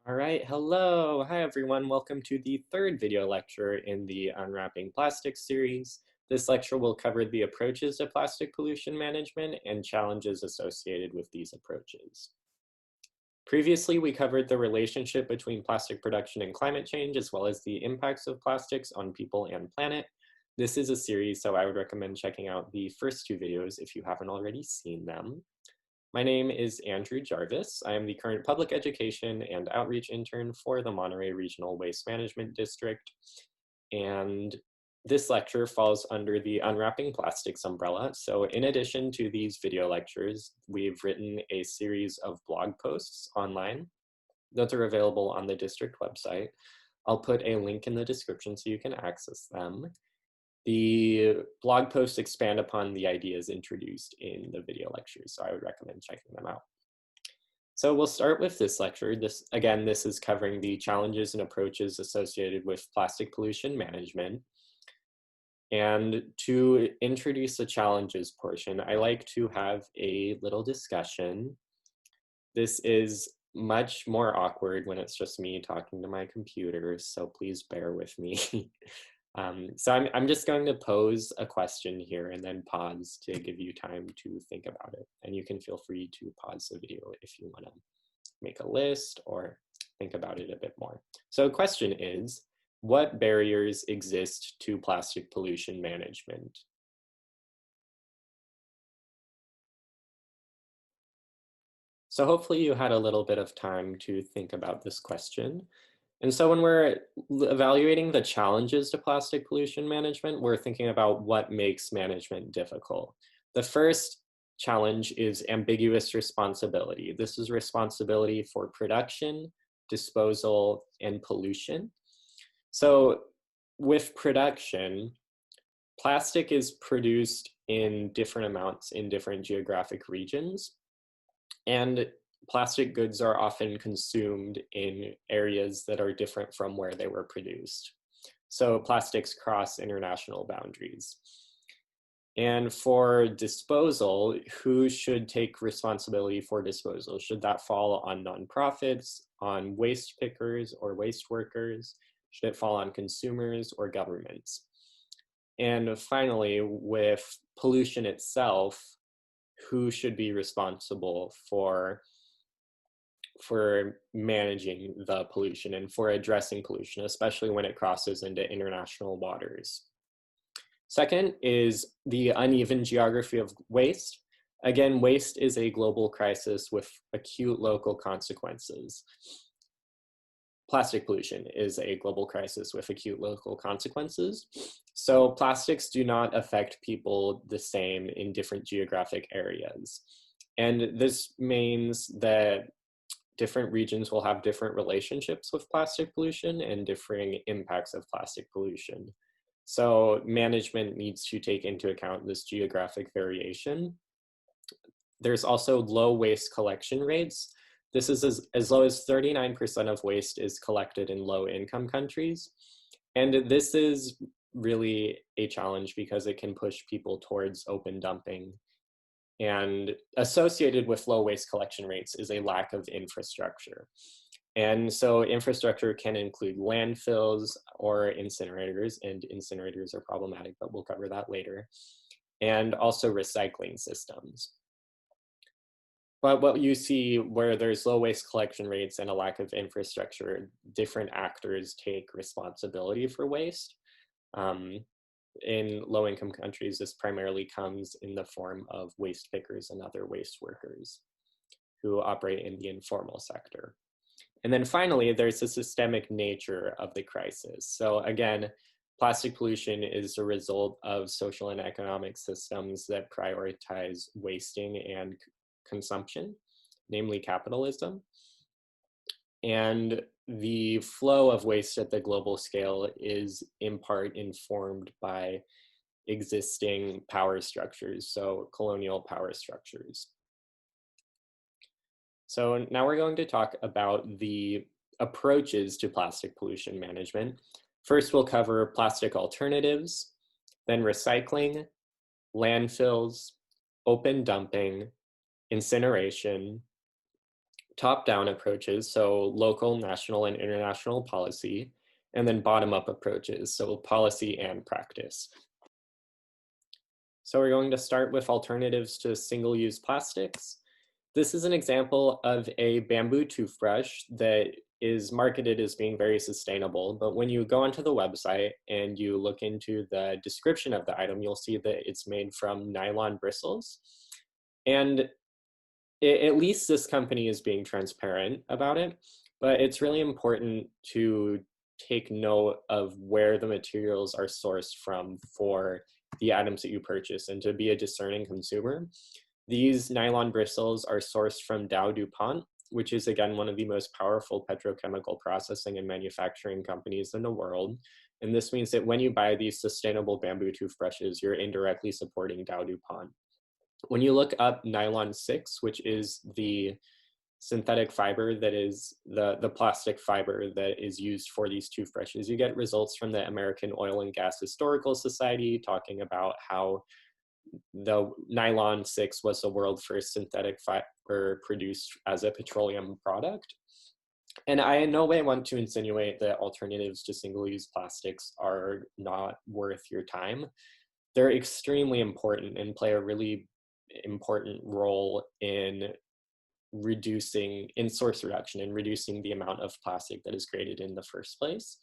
All right, hello. Hi, everyone. Welcome to the third video lecture in the Unwrapping Plastics series. This lecture will cover the approaches to plastic pollution management and challenges associated with these approaches. Previously, we covered the relationship between plastic production and climate change, as well as the impacts of plastics on people and planet. This is a series, so I would recommend checking out the first two videos if you haven't already seen them. My name is Andrew Jarvis. I am the current public education and outreach intern for the Monterey Regional Waste Management District. And this lecture falls under the Unwrapping Plastics umbrella. So in addition to these video lectures, we've written a series of blog posts online. Those are available on the district website. I'll put a link in the description so you can access them. The blog posts expand upon the ideas introduced in the video lectures, so I would recommend checking them out. So we'll start with this lecture. This is covering the challenges and approaches associated with plastic pollution management. And to introduce the challenges portion, I like to have a little discussion. This is much more awkward when it's just me talking to my computer, so please bear with me. So I'm just going to pose a question here and then pause to give you time to think about it. And you can feel free to pause the video if you want to make a list or think about it a bit more. So the question is, what barriers exist to plastic pollution management? So hopefully you had a little bit of time to think about this question. And so when we're evaluating the challenges to plastic pollution management, we're thinking about what makes management difficult. The first challenge is ambiguous responsibility. This is responsibility for production, disposal, and pollution. So with production, plastic is produced in different amounts in different geographic regions. And plastic goods are often consumed in areas that are different from where they were produced. So plastics cross international boundaries. And for disposal, who should take responsibility for disposal? Should that fall on nonprofits, on waste pickers or waste workers? Should it fall on consumers or governments? And finally, with pollution itself, who should be responsible for managing the pollution and for addressing pollution, especially when it crosses into international waters? Second is the uneven geography of waste. Again, waste is a global crisis with acute local consequences. Plastic pollution is a global crisis with acute local consequences. So plastics do not affect people the same in different geographic areas. And this means that different regions will have different relationships with plastic pollution and differing impacts of plastic pollution. So management needs to take into account this geographic variation. There's also low waste collection rates. This is as low as 39% of waste is collected in low-income countries. And this is really a challenge because it can push people towards open dumping. And associated with low waste collection rates is a lack of infrastructure. And so infrastructure can include landfills or incinerators, and incinerators are problematic, but we'll cover that later, and also recycling systems. But what you see where there's low waste collection rates and a lack of infrastructure, different actors take responsibility for waste. In low-income countries, this primarily comes in the form of waste pickers and other waste workers who operate in the informal sector. And then finally, there's the systemic nature of the crisis. So again, plastic pollution is a result of social and economic systems that prioritize wasting and consumption, namely capitalism. And the flow of waste at the global scale is in part informed by existing power structures, so colonial power structures. So now we're going to talk about the approaches to plastic pollution management. First, we'll cover plastic alternatives, then recycling, landfills, open dumping, incineration, top-down approaches, so local, national, and international policy, and then bottom-up approaches, so policy and practice. So we're going to start with alternatives to single-use plastics. This is an example of a bamboo toothbrush that is marketed as being very sustainable, but when you go onto the website and you look into the description of the item, you'll see that it's made from nylon bristles. And at least this company is being transparent about it, but it's really important to take note of where the materials are sourced from for the items that you purchase and to be a discerning consumer. These nylon bristles are sourced from Dow DuPont, which is again one of the most powerful petrochemical processing and manufacturing companies in the world. And this means that when you buy these sustainable bamboo toothbrushes, you're indirectly supporting Dow DuPont. When you look up nylon 6, which is the synthetic fiber that is the plastic fiber that is used for these toothbrushes, you get results from the American Oil and Gas Historical Society talking about how the nylon 6 was the world's first synthetic fiber produced as a petroleum product. And I in no way want to insinuate that alternatives to single-use plastics are not worth your time. They're extremely important and play a really important role in source reduction and reducing the amount of plastic that is created in the first place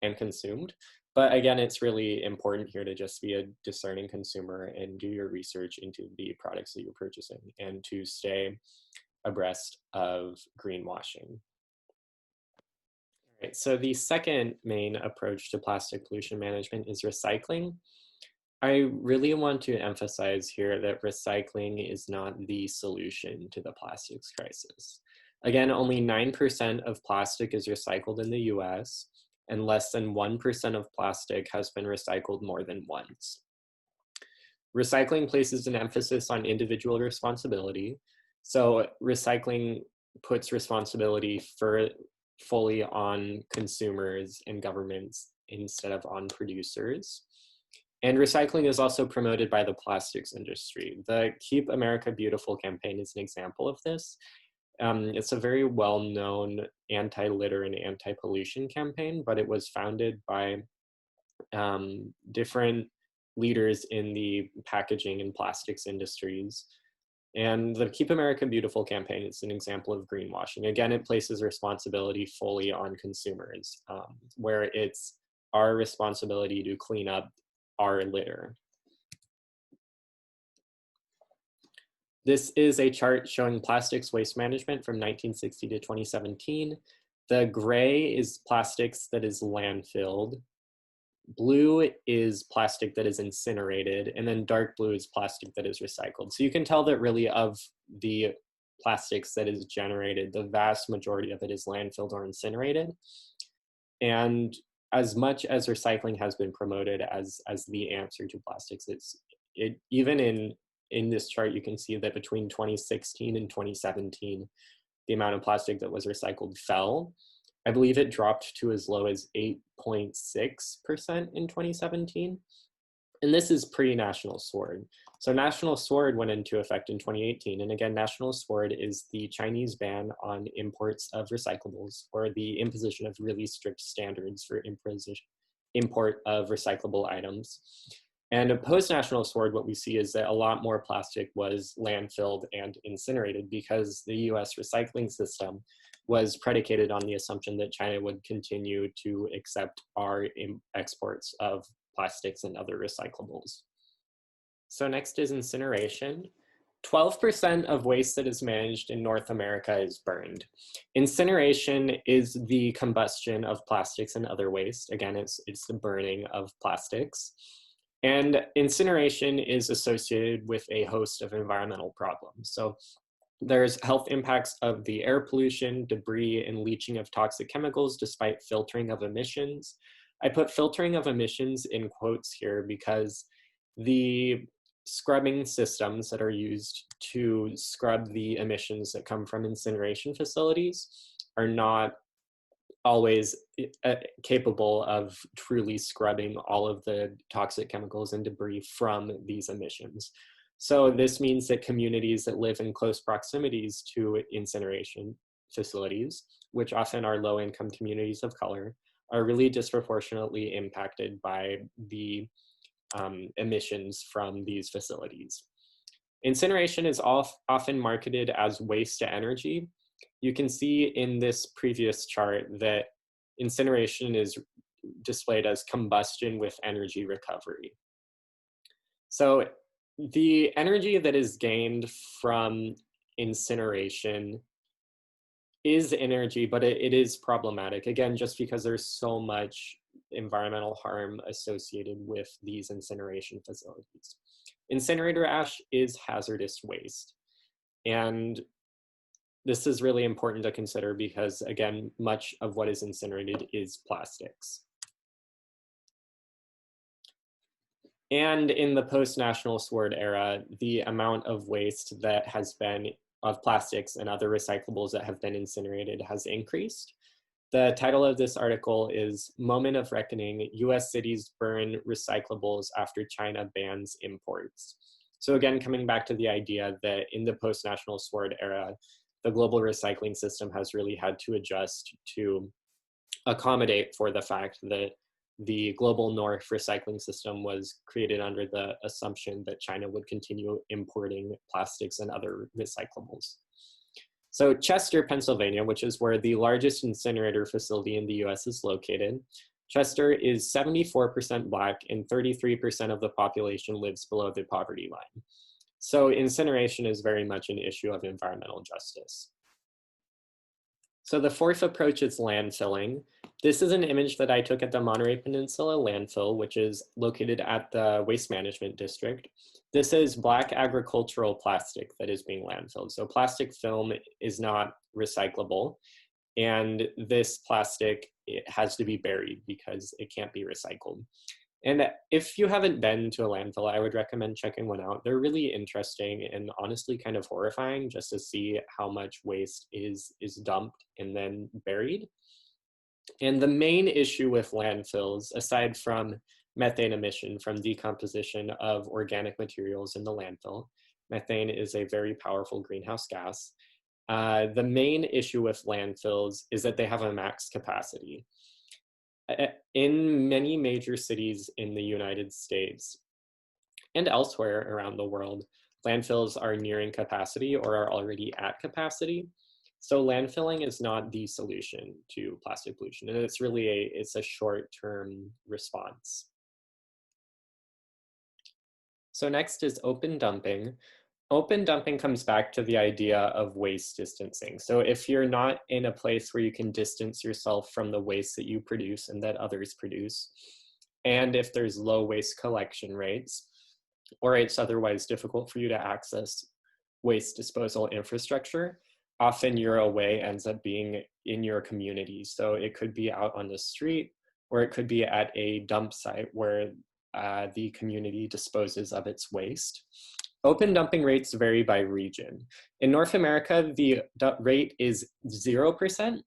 and consumed. But again, it's really important here to just be a discerning consumer and do your research into the products that you're purchasing and to stay abreast of greenwashing. All right, so the second main approach to plastic pollution management is recycling. I really want to emphasize here that recycling is not the solution to the plastics crisis. Again, only 9% of plastic is recycled in the US, and less than 1% of plastic has been recycled more than once. Recycling places an emphasis on individual responsibility. So recycling puts responsibility fully on consumers and governments instead of on producers. And recycling is also promoted by the plastics industry. The Keep America Beautiful campaign is an example of this. It's a very well-known anti-litter and anti-pollution campaign, but it was founded by different leaders in the packaging and plastics industries. And the Keep America Beautiful campaign is an example of greenwashing. Again, it places responsibility fully on consumers, where it's our responsibility to clean up our litter. This is a chart showing plastics waste management from 1960 to 2017. The gray is plastics that is landfilled. Blue is plastic that is incinerated, and then dark blue is plastic that is recycled. So you can tell that really of the plastics that is generated, the vast majority of it is landfilled or incinerated. And as much as recycling has been promoted as the answer to plastics, even in this chart, you can see that between 2016 and 2017, the amount of plastic that was recycled fell. I believe it dropped to as low as 8.6% in 2017. And this is pre-National Sword. So National Sword went into effect in 2018. And again, National Sword is the Chinese ban on imports of recyclables, or the imposition of really strict standards for import of recyclable items. And post-National Sword, what we see is that a lot more plastic was landfilled and incinerated because the US recycling system was predicated on the assumption that China would continue to accept our exports of plastics and other recyclables. So next is incineration. 12% of waste that is managed in North America is burned. Incineration is the combustion of plastics and other waste. Again, it's the burning of plastics. And incineration is associated with a host of environmental problems. So there's health impacts of the air pollution, debris, and leaching of toxic chemicals despite filtering of emissions. I put filtering of emissions in quotes here because the scrubbing systems that are used to scrub the emissions that come from incineration facilities are not always capable of truly scrubbing all of the toxic chemicals and debris from these emissions. So this means that communities that live in close proximities to incineration facilities, which often are low-income communities of color, are really disproportionately impacted by the emissions from these facilities. Incineration is often marketed as waste to energy. You can see in this previous chart that incineration is displayed as combustion with energy recovery. So the energy that is gained from incineration is energy, but it is problematic, again, just because there's so much environmental harm associated with these incineration facilities. Incinerator ash is hazardous waste. And this is really important to consider because, again, much of what is incinerated is plastics. And in the post-National Sword era, the amount of waste that has been of plastics and other recyclables that have been incinerated has increased. The title of this article is Moment of Reckoning, US Cities Burn Recyclables After China Bans Imports. So again, coming back to the idea that in the post-National Sword era, the global recycling system has really had to adjust to accommodate for the fact that the global north recycling system was created under the assumption that China would continue importing plastics and other recyclables. So Chester, Pennsylvania, which is where the largest incinerator facility in the US is located, Chester is 74% Black and 33% of the population lives below the poverty line. So incineration is very much an issue of environmental justice. So the fourth approach is landfilling. This is an image that I took at the Monterey Peninsula landfill, which is located at the Waste Management District. This is Black agricultural plastic that is being landfilled. So plastic film is not recyclable, and this plastic, it has to be buried because it can't be recycled. And if you haven't been to a landfill, I would recommend checking one out. They're really interesting and honestly kind of horrifying just to see how much waste is dumped and then buried. And the main issue with landfills, aside from methane emission from decomposition of organic materials in the landfill, methane is a very powerful greenhouse gas. The main issue with landfills is that they have a max capacity. In many major cities in the United States and elsewhere around the world, landfills are nearing capacity or are already at capacity. So landfilling is not the solution to plastic pollution, and it's really a short-term response. So next is open dumping. Open dumping comes back to the idea of waste distancing. So if you're not in a place where you can distance yourself from the waste that you produce and that others produce, and if there's low waste collection rates, or it's otherwise difficult for you to access waste disposal infrastructure, often your away ends up being in your community. So it could be out on the street, or it could be at a dump site where the community disposes of its waste. Open dumping rates vary by region. In North America, the rate is 0%,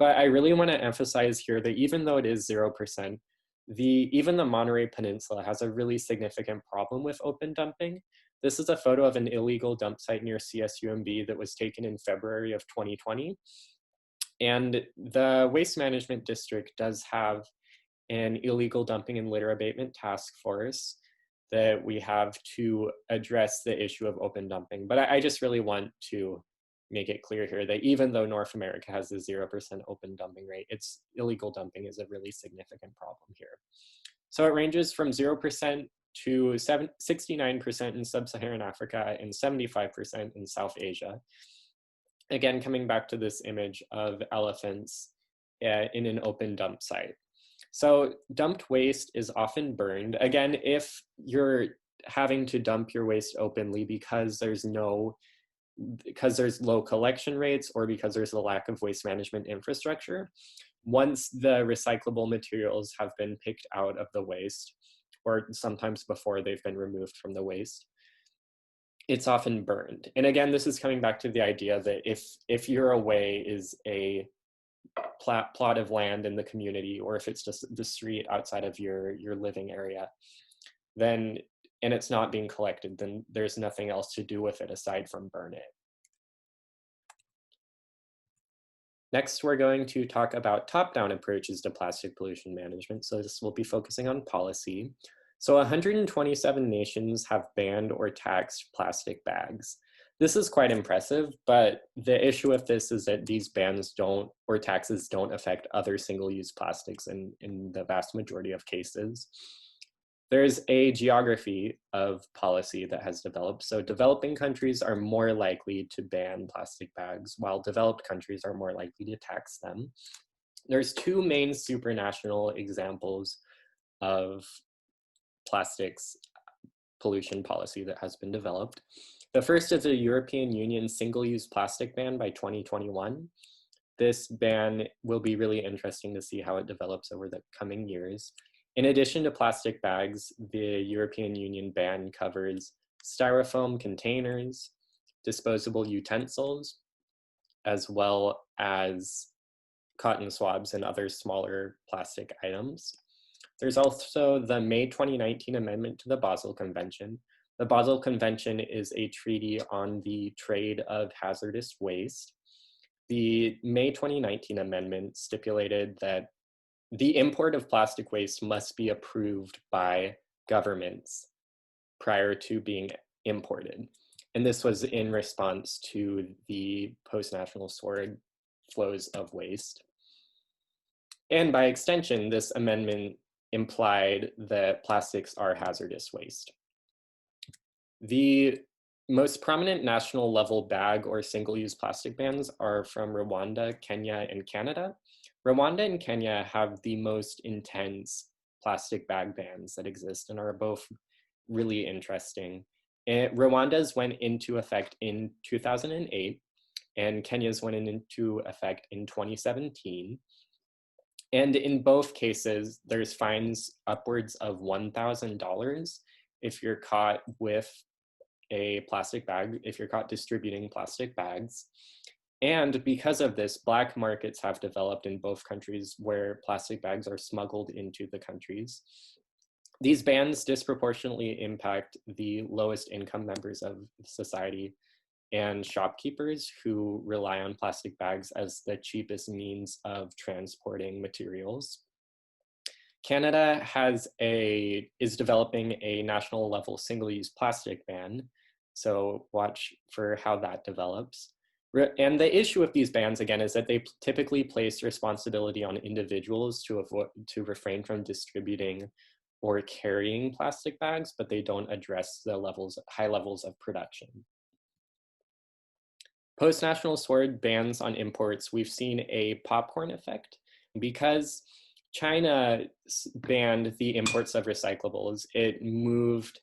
but I really want to emphasize here that even though it is 0%, even the Monterey Peninsula has a really significant problem with open dumping. This is a photo of an illegal dump site near CSUMB that was taken in February of 2020. And the Waste Management District does have an illegal dumping and litter abatement task force that we have to address the issue of open dumping. But I just really want to make it clear here that even though North America has a 0% open dumping rate, its illegal dumping is a really significant problem here. So it ranges from 0% to 69% in sub-Saharan Africa and 75% in South Asia. Again, coming back to this image of elephants in an open dump site. So dumped waste is often burned. Again, if you're having to dump your waste openly because there's low collection rates or because there's a lack of waste management infrastructure, once the recyclable materials have been picked out of the waste, or sometimes before they've been removed from the waste, it's often burned. And again, this is coming back to the idea that if your away is a plot of land in the community, or if it's just the street outside of your living area, then, and it's not being collected, then there's nothing else to do with it aside from burn it. Next, we're going to talk about top-down approaches to plastic pollution management. So this will be focusing on policy. So 127 nations have banned or taxed plastic bags. This is quite impressive, but the issue with this is that these bans or taxes don't affect other single-use plastics in the vast majority of cases. There's a geography of policy that has developed. So developing countries are more likely to ban plastic bags, while developed countries are more likely to tax them. There's two main supranational examples of plastics pollution policy that has been developed. The first is a European Union single-use plastic ban by 2021. This ban will be really interesting to see how it develops over the coming years. In addition to plastic bags, the European Union ban covers styrofoam containers, disposable utensils, as well as cotton swabs and other smaller plastic items. There's also the May 2019 amendment to the Basel Convention. The Basel Convention is a treaty on the trade of hazardous waste. The May 2019 amendment stipulated that the import of plastic waste must be approved by governments prior to being imported. And this was in response to the post-national sword flows of waste. And by extension, this amendment implied that plastics are hazardous waste. The most prominent national level bag or single-use plastic bans are from Rwanda, Kenya, and Canada. Rwanda and Kenya have the most intense plastic bag bans that exist and are both really interesting. Rwanda's went into effect in 2008, and Kenya's went into effect in 2017. And in both cases, there's fines upwards of $1,000 if you're caught with a plastic bag, if you're caught distributing plastic bags. And because of this, black markets have developed in both countries where plastic bags are smuggled into the countries. These bans disproportionately impact the lowest income members of society and shopkeepers who rely on plastic bags as the cheapest means of transporting materials. Canada is developing a national level single-use plastic ban, so watch for how that develops. And the issue with these bans, again, is that they typically place responsibility on individuals to refrain from distributing or carrying plastic bags, but they don't address the high levels of production. Post-national sword bans on imports, we've seen a popcorn effect. Because China banned the imports of recyclables, it moved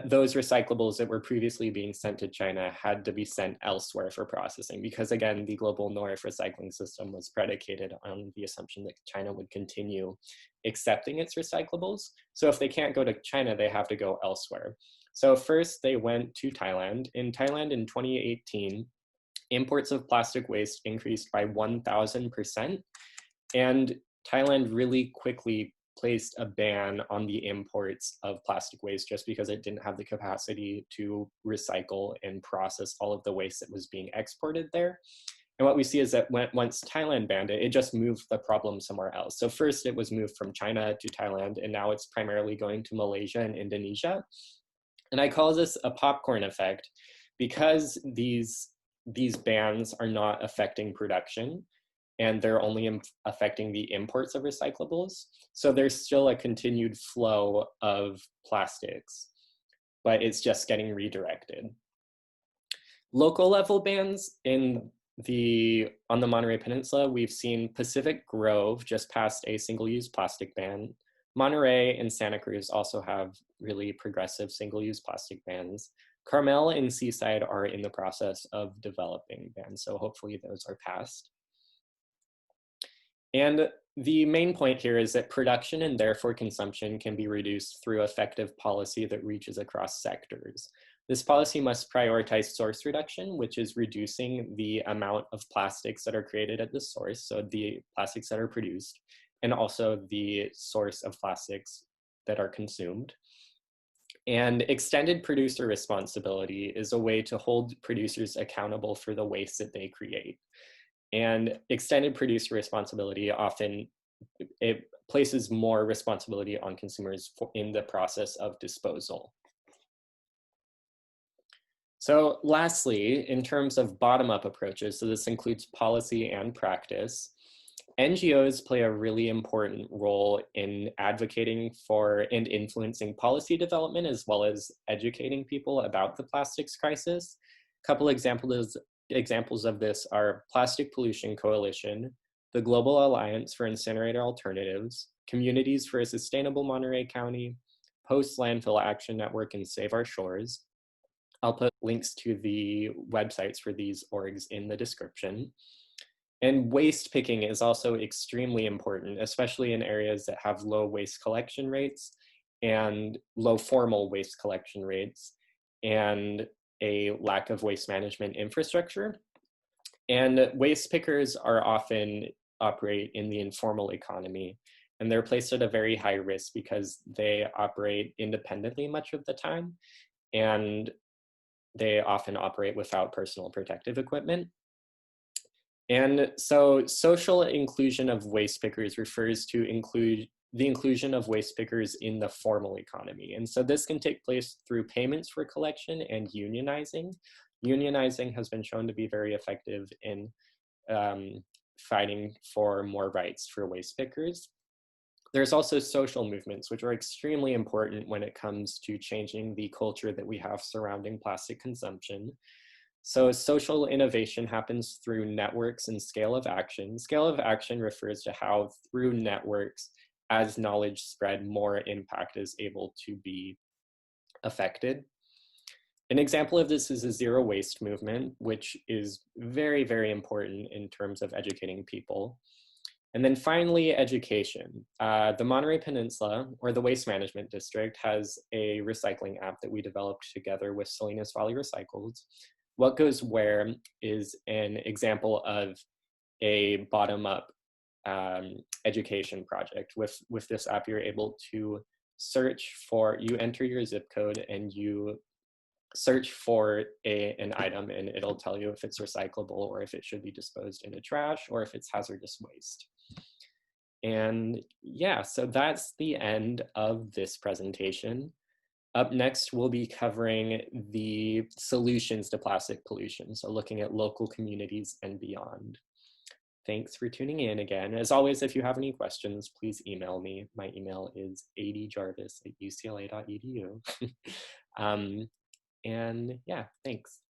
those recyclables that were previously being sent to China had to be sent elsewhere for processing because, again, the global North recycling system was predicated on the assumption that China would continue accepting its recyclables. So if they can't go to China, they have to go elsewhere. So first they went to Thailand. In Thailand in 2018, imports of plastic waste increased by 1,000%. And Thailand really quickly placed a ban on the imports of plastic waste just because it didn't have the capacity to recycle and process all of the waste that was being exported there. And what we see is that once Thailand banned it, it just moved the problem somewhere else. So first it was moved from China to Thailand, and now it's primarily going to Malaysia and Indonesia. And I call this a popcorn effect because these bans are not affecting production, and they're only affecting the imports of recyclables. So there's still a continued flow of plastics, but it's just getting redirected. Local level bans on the Monterey Peninsula, we've seen Pacific Grove just passed a single-use plastic ban. Monterey and Santa Cruz also have really progressive single-use plastic bans. Carmel and Seaside are in the process of developing bans, so hopefully those are passed. And the main point here is that production and therefore consumption can be reduced through effective policy that reaches across sectors. This policy must prioritize source reduction, which is reducing the amount of plastics that are created at the source, so the plastics that are produced, and also the source of plastics that are consumed. And extended producer responsibility is a way to hold producers accountable for the waste that they create. And extended producer responsibility often, it places more responsibility on consumers in the process of disposal. So lastly, in terms of bottom-up approaches, so this includes policy and practice, NGOs play a really important role in advocating for and influencing policy development, as well as educating people about the plastics crisis. A couple examples of this are Plastic Pollution Coalition, the Global Alliance for Incinerator Alternatives, Communities for a Sustainable Monterey County, Post Landfill Action Network, and Save Our Shores. I'll put links to the websites for these orgs in the description. And waste picking is also extremely important, especially in areas that have low waste collection rates and low formal waste collection rates and a lack of waste management infrastructure. And waste pickers are often operate in the informal economy, and they're placed at a very high risk because they operate independently much of the time, and they often operate without personal protective equipment. And so social inclusion of waste pickers refers to the inclusion of waste pickers in the formal economy. And so this can take place through payments for collection and unionizing. Unionizing has been shown to be very effective in fighting for more rights for waste pickers. There's also social movements, which are extremely important when it comes to changing the culture that we have surrounding plastic consumption. So social innovation happens through networks and scale of action. Scale of action refers to how through networks, as knowledge spread, more impact is able to be affected. An example of this is a zero waste movement, which is very, very important in terms of educating people. And then finally, education. The Monterey Peninsula, or the Waste Management District, has a recycling app that we developed together with Salinas Valley Recycled. What Goes Where is an example of a bottom-up education project. With this app, you're able to you enter your zip code and you search for an item, and it'll tell you if it's recyclable or if it should be disposed in a trash or if it's hazardous waste. And yeah, so that's the end of this presentation. Up next, we'll be covering the solutions to plastic pollution, so looking at local communities and beyond. Thanks for tuning in again. As always, if you have any questions, please email me. My email is adjarvis@ucla.edu. And yeah, thanks.